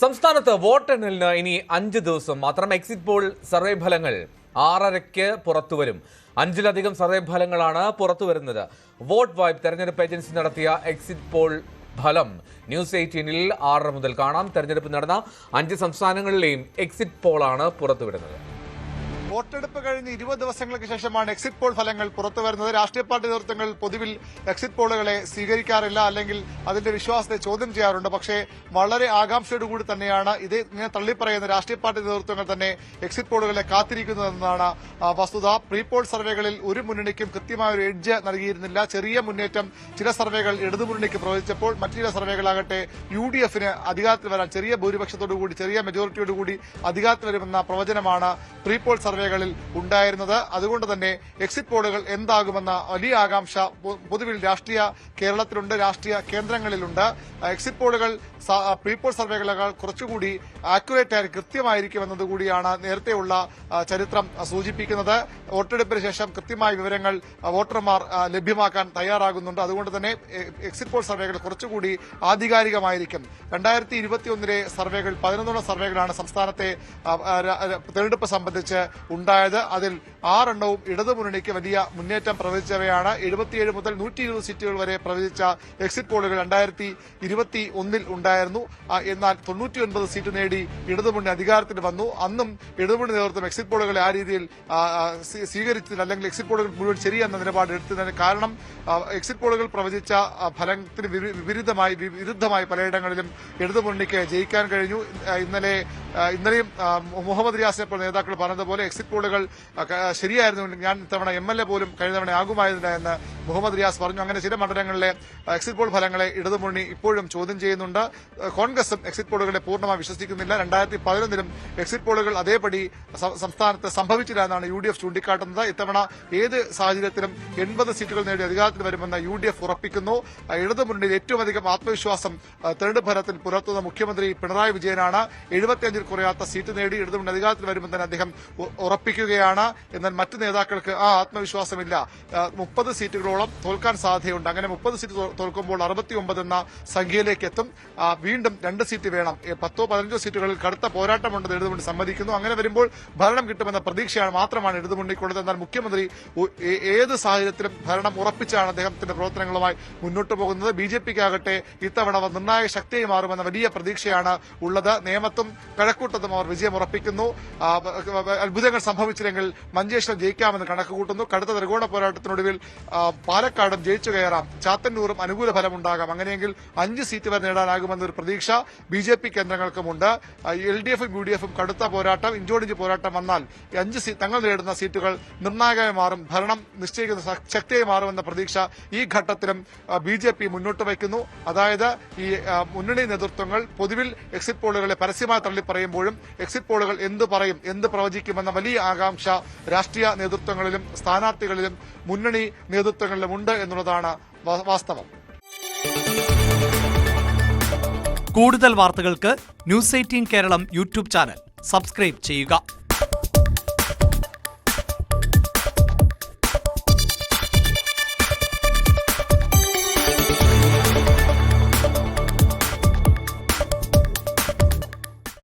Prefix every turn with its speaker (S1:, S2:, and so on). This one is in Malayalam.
S1: സംസ്ഥാനത്ത് വോട്ടെണ്ണലിന് ഇനി 5 ദിവസം മാത്രം. എക്സിറ്റ് പോൾ സർവേ ഫലങ്ങൾ 6:30-ക്ക് പുറത്തുവരും. 5-ലധികം സർവേ ഫലങ്ങളാണ് പുറത്തുവരുന്നത്. വോട്ട് വൈബ് തെരഞ്ഞെടുപ്പ് ഏജൻസി നടത്തിയ എക്സിറ്റ് പോൾ ഫലം ന്യൂസ് 18-ൽ 6:30 മുതൽ കാണാം. തെരഞ്ഞെടുപ്പ് നടന്ന 5 സംസ്ഥാനങ്ങളിലെയും എക്സിറ്റ് പോളാണ് പുറത്തുവിടുന്നത്.
S2: വോട്ടെടുപ്പ് കഴിഞ്ഞ് 20 ദിവസങ്ങൾക്ക് ശേഷമാണ് എക്സിറ്റ് പോൾ ഫലങ്ങൾ പുറത്തുവരുന്നത്. രാഷ്ട്രീയ പാർട്ടി നേതൃത്വങ്ങൾ പൊതുവിൽ എക്സിറ്റ് പോളുകളെ സ്വീകരിക്കാറില്ല, അല്ലെങ്കിൽ അതിന്റെ വിശ്വാസത്തെ ചോദ്യം ചെയ്യാറുണ്ട്. പക്ഷേ വളരെ ആകാംക്ഷയോടുകൂടി തന്നെയാണ് ഇത് ഇങ്ങനെ തള്ളിപ്പറയുന്ന രാഷ്ട്രീയ പാർട്ടി നേതൃത്വങ്ങൾ തന്നെ എക്സിറ്റ് പോളുകളെ കാത്തിരിക്കുന്നതെന്നാണ് വസ്തുത. പ്രീ പോൾ സർവേകളിൽ ഒരു മുന്നണിക്കും കൃത്യമായ ഒരു എഡ്ജ് നൽകിയിരുന്നില്ല. ചെറിയ മുന്നേറ്റം ചില സർവേകൾ ഇടതുമുന്നണിക്ക് പ്രവചിച്ചപ്പോൾ മറ്റു ചില സർവേകളാകട്ടെ UDFന് അധികാരത്തിൽ വരാൻ ചെറിയ ഭൂരിപക്ഷത്തോടുകൂടി, ചെറിയ മെജോറിറ്റിയോടുകൂടി അധികാരത്തിൽ വരുമെന്ന പ്രവചനമാണ് പ്രീ പോൾ സർവേകളിൽ ഉണ്ടായിരുന്നത്. അതുകൊണ്ട് തന്നെ എക്സിറ്റ് പോളുകൾ എന്താകുമെന്ന വലിയ ആകാംക്ഷ പൊതുവിൽ രാഷ്ട്രീയ കേരളത്തിലുണ്ട്, രാഷ്ട്രീയ കേന്ദ്രങ്ങളിലുണ്ട്. എക്സിറ്റ് പോളുകൾ പ്രീ പോൾ സർവേകളേക്കാൾ കുറച്ചുകൂടി ആക്യുറേറ്റ് ആയി കൃത്യമായിരിക്കുമെന്നതുകൂടിയാണ് നേരത്തെയുള്ള ചരിത്രം സൂചിപ്പിക്കുന്നത്. വോട്ടെടുപ്പിന് ശേഷം കൃത്യമായ വിവരങ്ങൾ വോട്ടർമാർ ലഭ്യമാക്കാൻ തയ്യാറാകുന്നുണ്ട്. അതുകൊണ്ട് തന്നെ എക്സിറ്റ് പോൾ സർവേകൾ കുറച്ചുകൂടി ആധികാരികമായിരിക്കും. 2021 സർവേകൾ 11 സർവേകളാണ് സംസ്ഥാനത്തെ തെരഞ്ഞെടുപ്പ് സംബന്ധിച്ച് ഉണ്ടായത്. അതിൽ 6 എണ്ണവും ഇടതുമുന്നണിക്ക് വലിയ മുന്നേറ്റം പ്രവചിച്ചവയാണ്. 77 മുതൽ 120 സീറ്റുകൾ വരെ പ്രവചിച്ച എക്സിറ്റ് പോളുകൾ 2021 ഉണ്ടായിരുന്നു. എന്നാൽ 99 സീറ്റ് നേടി ഇടതുമുന്നണി അധികാരത്തിൽ വന്നു. അന്നും ഇടതുമുന്നണി നേതൃത്വം എക്സിറ്റ് പോളുകളെ ആ രീതിയിൽ സ്വീകരിച്ചില്ല, അല്ലെങ്കിൽ എക്സിറ്റ് പോളുകൾ മുഴുവൻ ശരിയെന്ന നിലപാട് എടുത്തതിന് കാരണം എക്സിറ്റ് പോളുകൾ പ്രവചിച്ച ഫലത്തിന് വിരുദ്ധമായി പലയിടങ്ങളിലും ഇടതുമുന്നണിക്ക് ജയിക്കാൻ കഴിഞ്ഞു. ഇന്നലെയും മുഹമ്മദ് റിയാസിനെ പോലെ നേതാക്കൾ പറഞ്ഞതുപോലെ എക്സിറ്റ് പോളുകൾ ശരിയായിരുന്നുവെങ്കിൽ ഞാൻ ഇത്തവണ MLA പോലും കഴിഞ്ഞ തവണ ആകുമായിരുന്നില്ല എന്ന് മുഹമ്മദ് റിയാസ് പറഞ്ഞു. അങ്ങനെ ചില മണ്ഡലങ്ങളിലെ എക്സിറ്റ് പോൾ ഫലങ്ങളെ ഇടതുമുന്നണി ഇപ്പോഴും ചോദ്യം ചെയ്യുന്നുണ്ട്. കോൺഗ്രസും എക്സിറ്റ് പോളുകളെ പൂർണ്ണമായി വിശ്വസിക്കുന്നില്ല. 2011 എക്സിറ്റ് പോളുകൾ അതേപടി സംസ്ഥാനത്ത് സംഭവിച്ചില്ല എന്നാണ് UDF ചൂണ്ടിക്കാട്ടുന്നത്. ഇത്തവണ ഏത് സാഹചര്യത്തിലും 80 സീറ്റുകൾ നേടി അധികാരത്തിൽ വരുമെന്ന് UDF ഉറപ്പിക്കുന്നു. ഇടതുമുന്നണിയിൽ ഏറ്റവും അധികം ആത്മവിശ്വാസം തെരഞ്ഞെടുപ്പ് ഫലത്തിൽ പുലർത്തുന്ന മുഖ്യമന്ത്രി പിണറായി വിജയനാണ്. 75-ൽ കുറയാത്ത സീറ്റ് നേടി ഇടതുമുന്നണി അധികാരത്തിൽ വരുമെന്ന് തന്നെ അദ്ദേഹം ഉറപ്പിക്കുകയാണ്. എന്നാൽ മറ്റു നേതാക്കൾക്ക് ആ ആത്മവിശ്വാസമില്ല. 30 സീറ്റുകളോളം തോൽക്കാൻ സാധ്യതയുണ്ട്. അങ്ങനെ 30 സീറ്റ് തോൽക്കുമ്പോൾ 69 എന്ന സംഖ്യയിലേക്ക് എത്തും. വീണ്ടും 2 സീറ്റ് വേണം. 10-15 സീറ്റുകളിൽ കടുത്ത പോരാട്ടമുണ്ടെന്ന് ഇടതുമുന്നണി സമ്മതിക്കുന്നു. അങ്ങനെ വരുമ്പോൾ ഭരണം കിട്ടുമെന്ന പ്രതീക്ഷയാണ് മാത്രമാണ് ഇടതുമുന്നണിക്കുള്ളത്. എന്നാൽ മുഖ്യമന്ത്രി ഏത് സാഹചര്യത്തിലും ഭരണം ഉറപ്പിച്ചാണ് അദ്ദേഹത്തിന്റെ പ്രവർത്തനങ്ങളുമായി മുന്നോട്ട് പോകുന്നത്. BJPക്കാകട്ടെ ഇത്തവണ നിർണായക ശക്തിയായി മാറുമെന്ന വലിയ പ്രതീക്ഷയാണ് ഉള്ളത്. നേമത്തും കഴക്കൂട്ടത്തും അവർ വിജയം ഉറപ്പിക്കുന്നു. അത്ഭുതങ്ങൾ സംഭവിച്ചില്ലെങ്കിൽ മഞ്ചേശ്വരം ജയിക്കാമെന്ന് കണക്കുകൂട്ടുന്നു. കടുത്ത ത്രികോണ പോരാട്ടത്തിനൊടുവിൽ പാലക്കാടും ജയിച്ചു കയറാം, ചാത്തന്നൂറും അനുകൂല ഫലമുണ്ടാകാം. അങ്ങനെയെങ്കിൽ 5 സീറ്റ് വരെ നേടാനാകുമെന്നൊരു പ്രതീക്ഷ BJP കേന്ദ്രങ്ങൾക്കുമുണ്ട്. LDFും UDFും കടുത്ത പോരാട്ടം, ഇഞ്ചോടിഞ്ച് പോരാട്ടം വന്നാൽ 5 തങ്ങൾ നേടുന്ന സീറ്റുകൾ നിർണായകമായി മാറും, ഭരണം നിശ്ചയിക്കുന്ന ശക്തിയായി മാറുമെന്ന പ്രതീക്ഷ ഈ ഘട്ടത്തിലും BJP മുന്നോട്ട് വയ്ക്കുന്നു. അതായത് ഈ മുന്നണി നേതൃത്വങ്ങൾ പൊതുവിൽ എക്സിറ്റ് പോളുകളെ പരസ്യമായി തള്ളിപ്പറയുമ്പോഴും എക്സിറ്റ് പോളുകൾ എന്ത് പറയും, എന്ത് പ്രവചിക്കുമെന്ന വലിയ ആകാംക്ഷ രാഷ്ട്രീയ നേതൃത്വങ്ങളിലും സ്ഥാനാർത്ഥികളിലും മുന്നണി നേതൃത്വങ്ങളിലും ഉണ്ട് എന്നുള്ളതാണ് വാസ്തവം.
S3: കൂടുതൽ വാർത്തകൾക്ക് news 18 Keralam YouTube channel subscribe ചെയ്യുക.